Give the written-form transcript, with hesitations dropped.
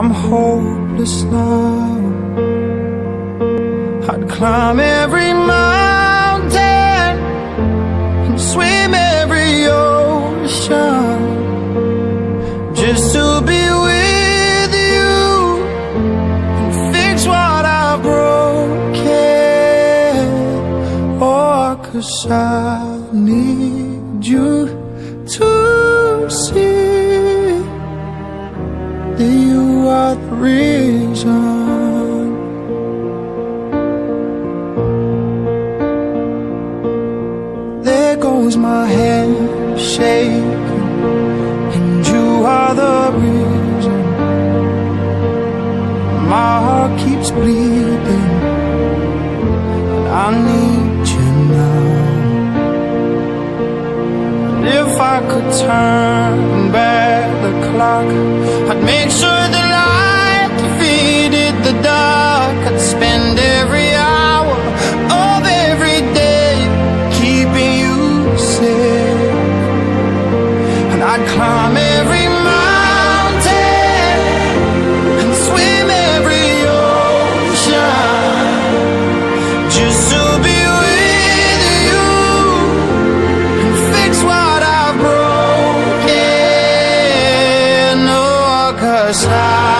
I'm hopeless now. I'd climb every mountain and swim every ocean just to be with you and fix what I've broken. Oh, 'cause I need you to see that you are the reason. There goes my hand shaking, and you are the reason. My heart keeps bleeding, and I need you now. And if I could turn back the clock, I'd make sure the light defeated the dark. I'd spend every hour of every day keeping you safe, and I'd climb every mountain and swim every ocean just to be with you and fix what I've broken. Oh, 'cause I